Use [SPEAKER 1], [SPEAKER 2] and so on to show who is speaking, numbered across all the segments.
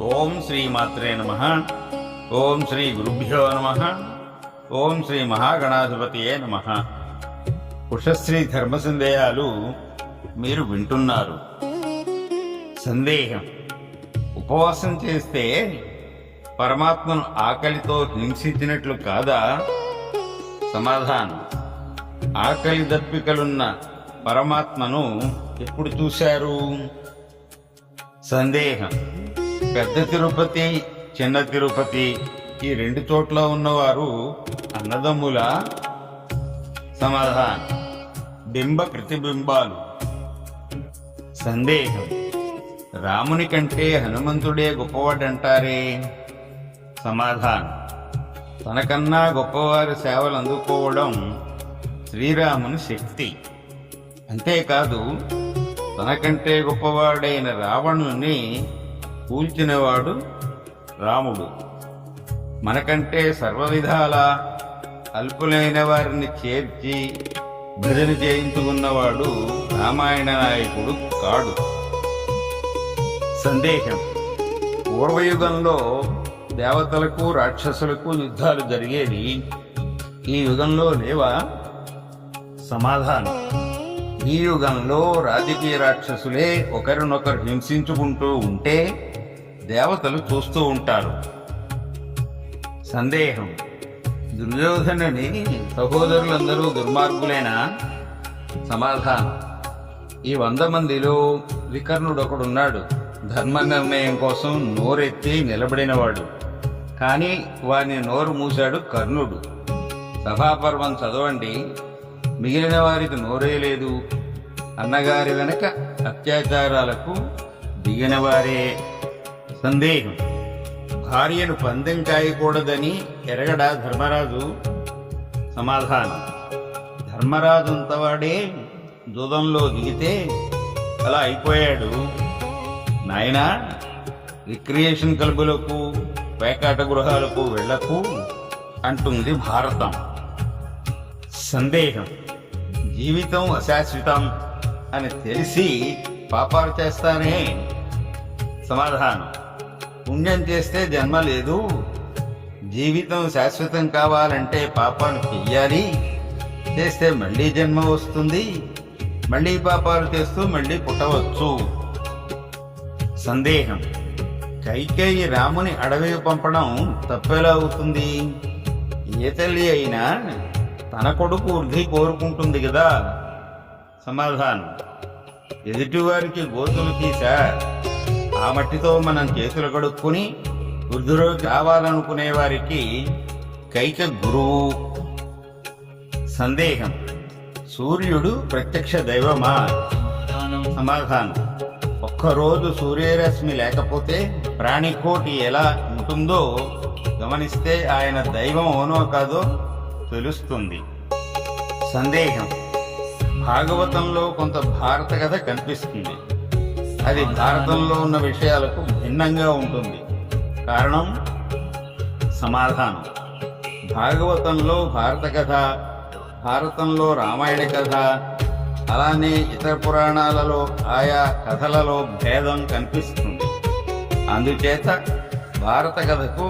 [SPEAKER 1] ఓం శ్రీ మాత్రే నమః. ఓం శ్రీ గురుభ్యో నమః. ఓం శ్రీ మహాగణాధిపతియే నమః. ఉషశ్రీ ధర్మ సందేహాలు మీరు వింటున్నారు. సందేహం: ఉపవాసం చేస్తే పరమాత్మను ఆకలితో హింసించినట్లు కాదా? సమాధానం: ఆకలి దప్పికలున్న పరమాత్మను ఎప్పుడు చూశారు? సందేహం: పెద్ద తిరుపతి, చిన్న తిరుపతి ఈ రెండు చోట్ల ఉన్నవారు అన్నదమ్ములా? సమాధానం: బింబ ప్రతిబింబాలు. సందేహం: రాముని కంటే హనుమంతుడే గొప్పవాడంటారే? సమాధానం: తనకన్నా గొప్పవారి సేవలు అందుకోవడం శ్రీరాముని శక్తి. అంతేకాదు, తనకంటే గొప్పవాడైన రావణుని కూల్చినవాడు రాముడు. మనకంటే సర్వవిధాల అల్పులైన వారిని చేర్చి భజన చేయించుకున్నవాడు రామాయణ నాయకుడు కాడు. సందేహం: పూర్వయుగంలో దేవతలకు రాక్షసులకు యుద్ధాలు జరిగేవి, ఈ యుగంలో లేవా? సమాధానం: ఈ యుగంలో రాజకీయ రాక్షసులే ఒకరినొకరు హింసించుకుంటూ ఉంటే దేవతలు చూస్తూ ఉంటారు. సందేహం: దుర్యోధనుని సహోదరులందరూ దుర్మార్గులేనా? సమాధానం: ఈ 100 మందిలో వికర్ణుడొకడున్నాడు. ధర్మ నిర్ణయం కోసం నోరెత్తి నిలబడినవాడు, కానీ వాని నోరు మూశాడు కర్ణుడు. సభాపర్వం చదవండి. మిగిలిన వారికి నోరే లేదు. అన్నగారి వెనక అత్యాచారాలకు దిగినవారే. సందేహం: భార్యను పందెం కాయకూడదని ఎరగడా ధర్మరాజు? సమాధానం: ధర్మరాజుంతవాడే జూదంలో దిగితే అలా అయిపోయాడు. నాయనా, రిక్రియేషన్ క్లబ్బులకు, పేకాట గృహాలకు వెళ్ళకు అంటుంది భారతం. సందేహం: జీవితం అశాశ్వతం అని తెలిసి పాపాలు చేస్తానే? సమాధానం: పుణ్యం చేస్తే జన్మ లేదు. జీవితం శాశ్వతం కావాలంటే పాపాలు చెయ్యాలి. చేస్తే మళ్ళీ జన్మ వస్తుంది. మళ్ళీ పాపాలు చేస్తూ మళ్ళీ పుట్టవచ్చు. సందేహం: కైకేయి రాముని అడవికి పంపడం తప్పెలా అవుతుంది? ఏ తల్లి అయినా తన కొడుకు వృద్ధి కోరుకుంటుంది కదా. సమాధానం: ఎదుటివారికి గోతులు తీసా ఆ మట్టితో మనం చేతులు కడుక్కుని వృద్ధిలోకి రావాలనుకునే వారికి కైక గురువు. సందేహం: సూర్యుడు ప్రత్యక్ష దైవమా? సమాధానం: ఒక్కరోజు సూర్యరశ్మి లేకపోతే ప్రాణికోటి ఎలా ఉంటుందో గమనిస్తే ఆయన దైవం అవునో కాదో తెలుస్తుంది. సందేహం: భాగవతంలో కొంత భారత కథ కనిపిస్తుంది. అది భారతంలో ఉన్న విషయాలకు భిన్నంగా ఉంటుంది. కారణం? సమాధానం: భాగవతంలో భారత కథ, భారతంలో రామాయణ కథ, అలానే ఇతర పురాణాలలో ఆయా కథలలో భేదం కనిపిస్తుంది. అందుచేత భారత కథకు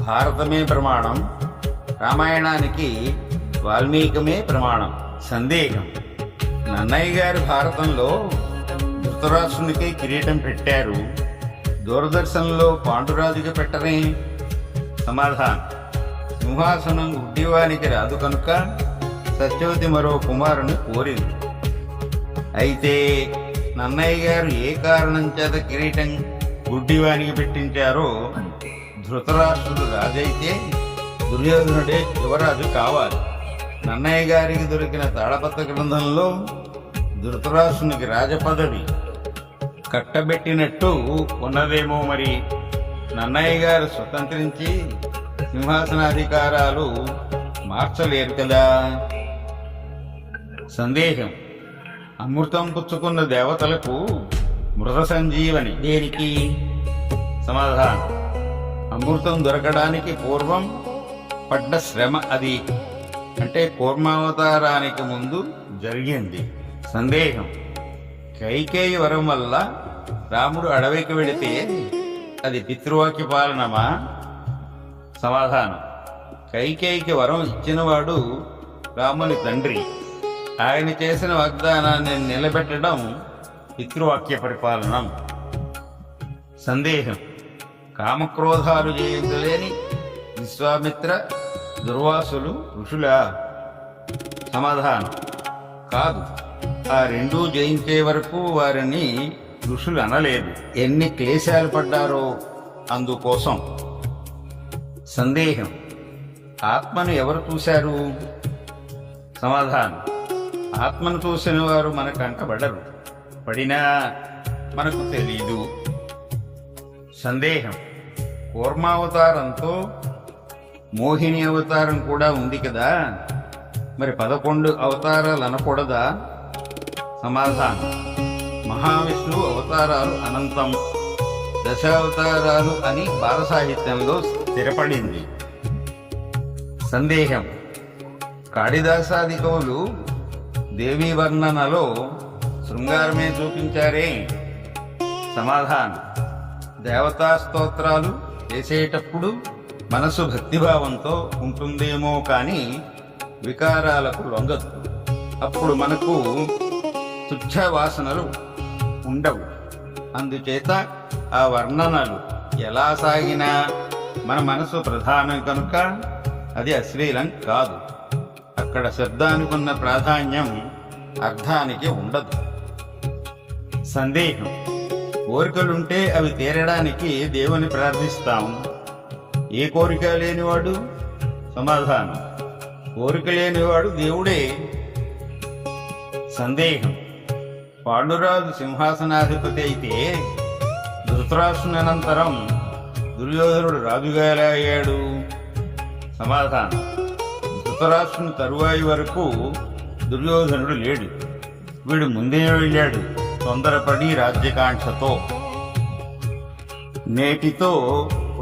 [SPEAKER 1] భారతమే ప్రమాణం, రామాయణానికి వాల్మీకమే ప్రమాణం. సందేహం: నన్నయ్య గారి భారతంలో ధృతరాష్ట్రునికి కిరీటం పెట్టారు, దూరదర్శన్లో పాండురాజుకి పెట్టరే? సమాధానం: సింహాసనం గుడ్డివానికి రాదు కనుక సత్యవతి మరో కుమారుని కోరింది. అయితే నన్నయ్య గారు ఏ కారణం చేత కిరీటం గుడ్డివానికి పెట్టించారో, ధృతరాష్ట్రుడు రాజైతే దుర్యోధనుడే యువరాజు కావాలి. నన్నయ్య గారికి దొరికిన తాళపత్ర గ్రంథంలో ధృతరాష్ట్రునికి రాజపదవి కట్టబెట్టినట్టు ఉన్నదేమో. మరి నన్నయ్య గారు స్వతంత్రించి సింహాసనాధికారాలు మార్చలేరు కదా. సందేహం: అమృతం పుచ్చుకున్న దేవతలకు మృత సంజీవని దేనికి? సమాధానం: అమృతం దొరకడానికి పూర్వం పడ్డ శ్రమ అది. అంటే కూర్మావతారానికి ముందు జరిగింది. సందేహం: కైకేయి వరం వల్ల రాముడు అడవికి వెళితే అది పితృవాక్య పాలనమా? సమాధానం: కైకేయికి వరం ఇచ్చినవాడు రాముని తండ్రి. ఆయన చేసిన వాగ్దానాన్ని నిలబెట్టడం పితృవాక్య పరిపాలనం. సందేహం: కామక్రోధాలు జయించలేని విశ్వామిత్ర, దుర్వాసులు ఋషులా? సమాధానం: కాదు. ఆ రెండూ జయించే వరకు వారిని ఋషులు అనలేదు. ఎన్ని క్లేశాలు పడ్డారో అందుకోసం. సందేహం: ఆత్మను ఎవరు చూశారు? సమాధానం: ఆత్మను చూసిన వారు మన కంటబడరు, పడినా మనకు తెలీదు. సందేహం: కూర్మావతారంతో మోహిని అవతారం కూడా ఉంది కదా, మరి 11 అవతారాలు అనకూడదా? సమాధానం: మహావిష్ణువు అవతారాలు అనంతం, దశావతారాలు అని బాల సాహిత్యంలో స్థిరపడింది. సందేహం: కాళిదాసాది కవులు దేవీ వర్ణనలో శృంగారమే చూపించారే? సమాధానం: దేవతా స్తోత్రాలు చేసేటప్పుడు మనసు భక్తిభావంతో ఉంటుందేమో కానీ వికారాలకు లొంగదు. అప్పుడు మనకు తుచ్చ వాసనలు ఉండవు. అందుచేత ఆ వర్ణనలు ఎలా సాగినా మన మనసు ప్రధానం కనుక అది అశ్లీలం కాదు. అక్కడ శబ్దానికి ఉన్న ప్రాధాన్యం అర్థానికి ఉండదు. సందేహం: కోరికలుంటే అవి తీరడానికి దేవుని ప్రార్థిస్తాం. ఏ కోరిక లేనివాడు? సమాధానం: కోరిక లేనివాడు దేవుడే. సందేహం: పాండురాజు సింహాసనాధిపతి అయితే ధృతరాష్ట్రుని అనంతరం దుర్యోధనుడు రాజుగా ఎలా అయ్యాడు? సమాధానం: ధృతరాష్ట్రుని తరువాయి వరకు దుర్యోధనుడు లేడు. వీడు ముందే వెళ్ళాడు తొందరపడి రాజ్యకాంక్షతో. నేటితో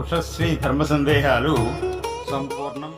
[SPEAKER 1] ఉషశ్రీ ధర్మ సందేహాలు సంపూర్ణం.